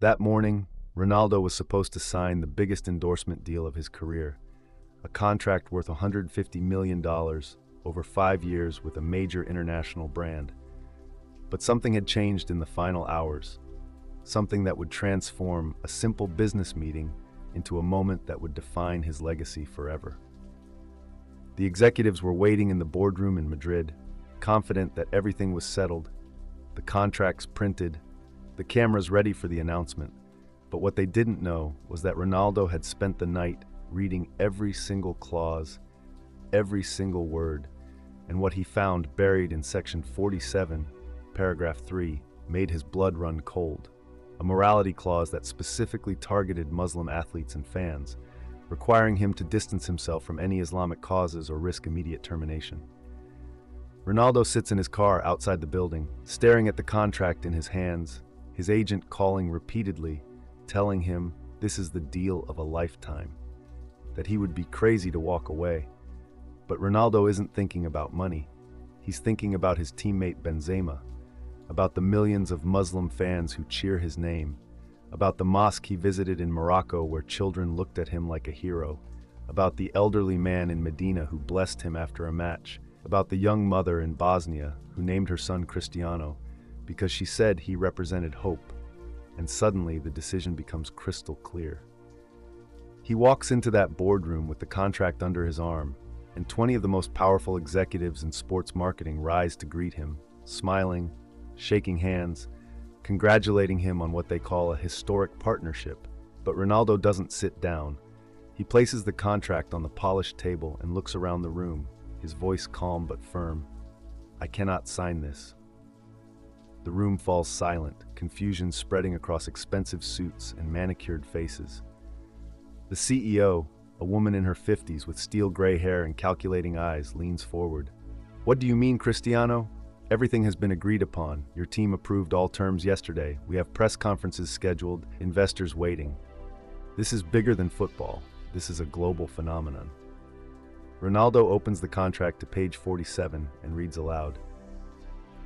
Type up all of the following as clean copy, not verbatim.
That morning, Ronaldo was supposed to sign the biggest endorsement deal of his career, a contract worth $150 million over 5 years with a major international brand. But something had changed in the final hours, something that would transform a simple business meeting into a moment that would define his legacy forever. The executives were waiting in the boardroom in Madrid, confident that everything was settled, the contracts printed, the cameras ready for the announcement. But what they didn't know was that Ronaldo had spent the night reading every single clause, every single word, and what he found buried in section 47, paragraph 3, made his blood run cold. A morality clause that specifically targeted Muslim athletes and fans, requiring him to distance himself from any Islamic causes or risk immediate termination. Ronaldo sits in his car outside the building, staring at the contract in his hands, his agent calling repeatedly, telling him this is the deal of a lifetime, that he would be crazy to walk away. But Ronaldo isn't thinking about money. He's thinking about his teammate Benzema, about the millions of Muslim fans who cheer his name, about the mosque he visited in Morocco where children looked at him like a hero, about the elderly man in Medina who blessed him after a match, about the young mother in Bosnia who named her son Cristiano because she said he represented hope, and suddenly the decision becomes crystal clear. He walks into that boardroom with the contract under his arm, and 20 of the most powerful executives in sports marketing rise to greet him, smiling, shaking hands, congratulating him on what they call a historic partnership. But Ronaldo doesn't sit down. He places the contract on the polished table and looks around the room, his voice calm but firm. "I cannot sign this." The room falls silent, confusion spreading across expensive suits and manicured faces. The CEO, a woman in her 50s with steel gray hair and calculating eyes, leans forward. "What do you mean, Cristiano? Everything has been agreed upon. Your team approved all terms yesterday. We have press conferences scheduled, investors waiting. This is bigger than football. This is a global phenomenon." Ronaldo opens the contract to page 47 and reads aloud.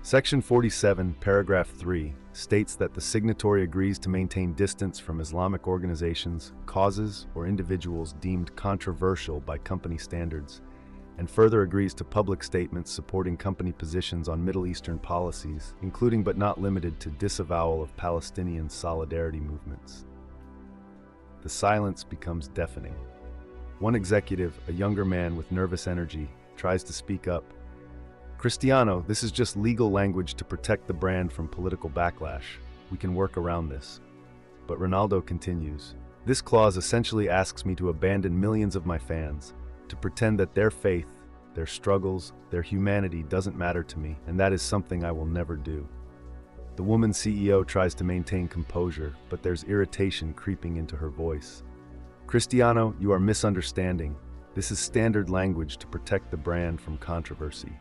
Section 47, paragraph 3, states that the signatory agrees to maintain distance from Islamic organizations, causes, or individuals deemed controversial by company standards, and further agrees to public statements supporting company positions on Middle Eastern policies, including but not limited to disavowal of Palestinian solidarity movements. The silence becomes deafening. One executive, a younger man with nervous energy, tries to speak up. "Cristiano, this is just legal language to protect the brand from political backlash. We can work around this." But Ronaldo continues. "This clause essentially asks me to abandon millions of my fans, to pretend that their faith, their struggles, their humanity doesn't matter to me, and that is something I will never do." The woman CEO tries to maintain composure, but there's irritation creeping into her voice. "Cristiano, you are misunderstanding. This is standard language to protect the brand from controversy.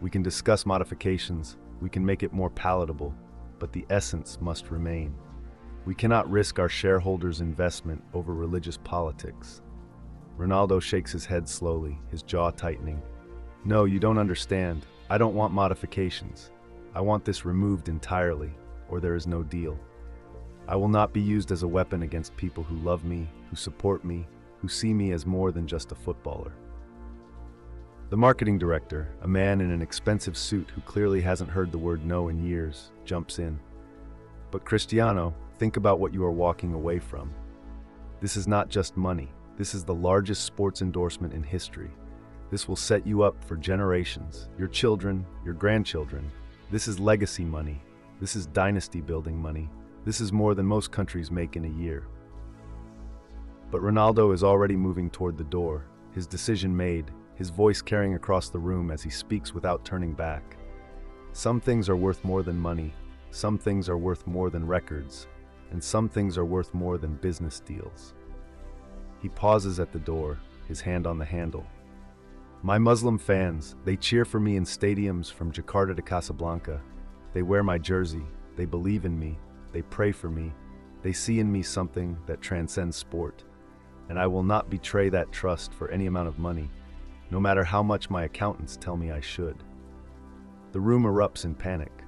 We can discuss modifications, we can make it more palatable, but the essence must remain. We cannot risk our shareholders' investment over religious politics." Ronaldo shakes his head slowly, his jaw tightening. "No, you don't understand. I don't want modifications. I want this removed entirely, or there is no deal. I will not be used as a weapon against people who love me, who support me, who see me as more than just a footballer." The marketing director, a man in an expensive suit who clearly hasn't heard the word no in years, jumps in. "But Cristiano, think about what you are walking away from. This is not just money. This is the largest sports endorsement in history. This will set you up for generations, your children, your grandchildren. This is legacy money. This is dynasty building money. This is more than most countries make in a year." But Ronaldo is already moving toward the door, his decision made, his voice carrying across the room as he speaks without turning back. "Some things are worth more than money, some things are worth more than records, and some things are worth more than business deals." He pauses at the door, his hand on the handle. "My Muslim fans, they cheer for me in stadiums from Jakarta to Casablanca. They wear my jersey, they believe in me, they pray for me, they see in me something that transcends sport, and I will not betray that trust for any amount of money, no matter how much my accountants tell me I should." The room erupts in panic.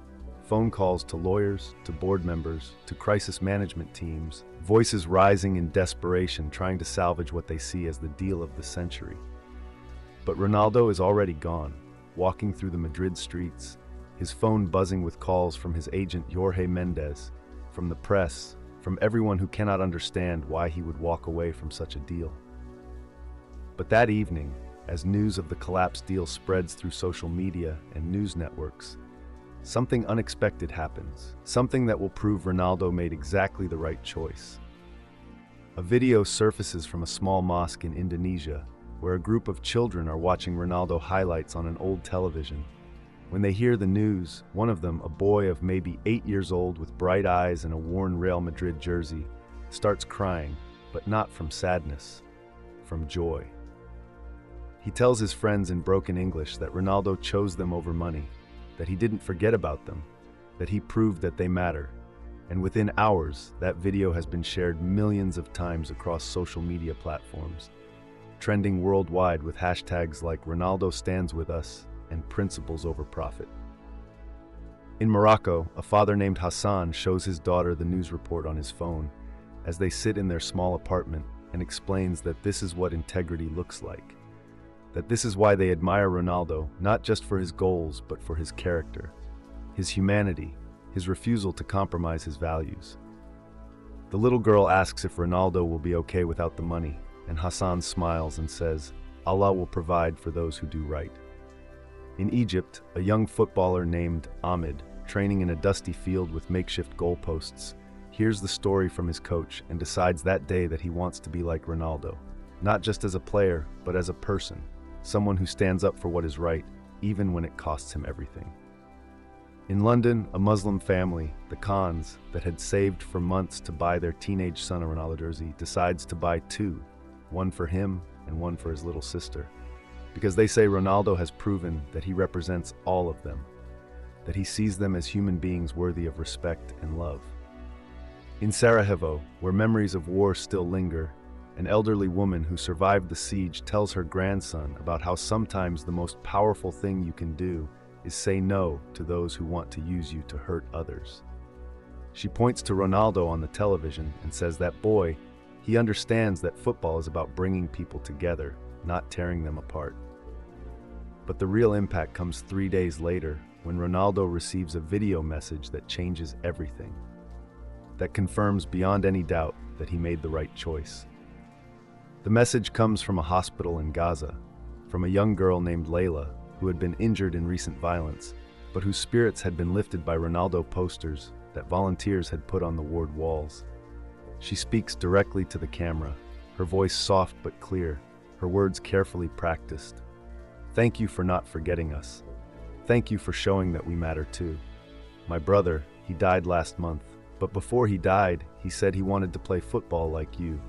Phone calls to lawyers, to board members, to crisis management teams, voices rising in desperation trying to salvage what they see as the deal of the century. But Ronaldo is already gone, walking through the Madrid streets, his phone buzzing with calls from his agent Jorge Mendes, from the press, from everyone who cannot understand why he would walk away from such a deal. But that evening, as news of the collapsed deal spreads through social media and news networks, something unexpected happens, something that will prove Ronaldo made exactly the right choice. A video surfaces from a small mosque in Indonesia, where a group of children are watching Ronaldo highlights on an old television. When they hear the news, one of them, a boy of maybe 8 years old with bright eyes and a worn Real Madrid jersey, starts crying, but not from sadness, from joy. He tells his friends in broken English that Ronaldo chose them over money, that he didn't forget about them, that he proved that they matter. And within hours, that video has been shared millions of times across social media platforms, trending worldwide with hashtags like Ronaldo stands with us and principles over profit. In Morocco, a father named Hassan shows his daughter the news report on his phone as they sit in their small apartment and explains that this is what integrity looks like. That this is why they admire Ronaldo, not just for his goals, but for his character, his humanity, his refusal to compromise his values. The little girl asks if Ronaldo will be okay without the money, and Hassan smiles and says, Allah will provide for those who do right. In Egypt, a young footballer named Ahmed, training in a dusty field with makeshift goalposts, hears the story from his coach and decides that day that he wants to be like Ronaldo, not just as a player, but as a person, someone who stands up for what is right, even when it costs him everything. In London, a Muslim family, the Khans, that had saved for months to buy their teenage son a Ronaldo jersey, decides to buy two, one for him and one for his little sister, because they say Ronaldo has proven that he represents all of them, that he sees them as human beings worthy of respect and love. In Sarajevo, where memories of war still linger, an elderly woman who survived the siege tells her grandson about how sometimes the most powerful thing you can do is say no to those who want to use you to hurt others. She points to Ronaldo on the television and says that boy, he understands that football is about bringing people together, not tearing them apart. But the real impact comes 3 days later when Ronaldo receives a video message that changes everything, that confirms beyond any doubt that he made the right choice. The message comes from a hospital in Gaza, from a young girl named Layla who had been injured in recent violence, but whose spirits had been lifted by Ronaldo posters that volunteers had put on the ward walls. She speaks directly to the camera, her voice soft but clear, her words carefully practiced. Thank you for not forgetting us. Thank you for showing that we matter too. My brother, he died last month, but before he died, he said he wanted to play football like you.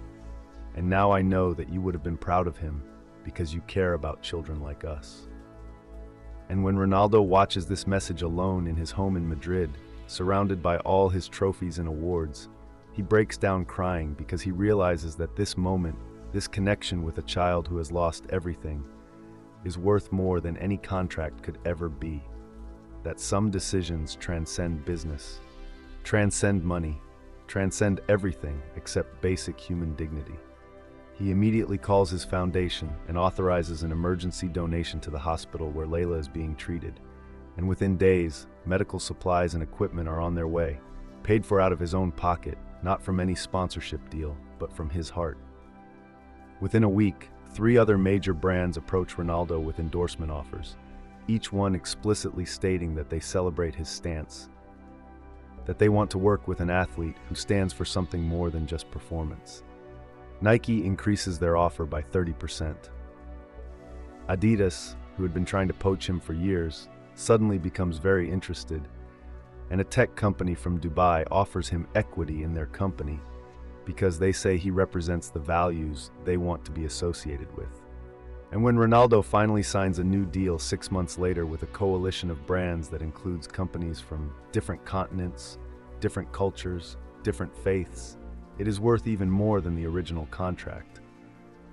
And now I know that you would have been proud of him because you care about children like us. And when Ronaldo watches this message alone in his home in Madrid, surrounded by all his trophies and awards, he breaks down crying because he realizes that this moment, this connection with a child who has lost everything, is worth more than any contract could ever be. That some decisions transcend business, transcend money, transcend everything except basic human dignity. He immediately calls his foundation and authorizes an emergency donation to the hospital where Layla is being treated. And within days, medical supplies and equipment are on their way, paid for out of his own pocket, not from any sponsorship deal, but from his heart. Within a week, 3 other major brands approach Ronaldo with endorsement offers, each one explicitly stating that they celebrate his stance, that they want to work with an athlete who stands for something more than just performance. Nike increases their offer by 30%. Adidas, who had been trying to poach him for years, suddenly becomes very interested, and a tech company from Dubai offers him equity in their company because they say he represents the values they want to be associated with. And when Ronaldo finally signs a new deal 6 months later with a coalition of brands that includes companies from different continents, different cultures, different faiths, it is worth even more than the original contract.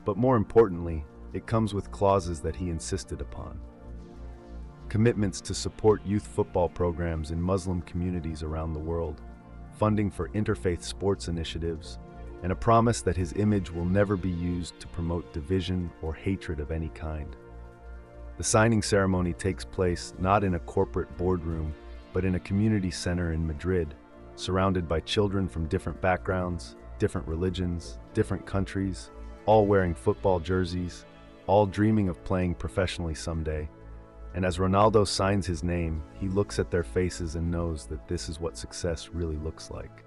But more importantly, it comes with clauses that he insisted upon. commitments to support youth football programs in Muslim communities around the world, funding for interfaith sports initiatives, and a promise that his image will never be used to promote division or hatred of any kind. The signing ceremony takes place not in a corporate boardroom, but in a community center in Madrid, surrounded by children from different backgrounds, different religions, different countries, all wearing football jerseys, all dreaming of playing professionally someday. And as Ronaldo signs his name, he looks at their faces and knows that this is what success really looks like.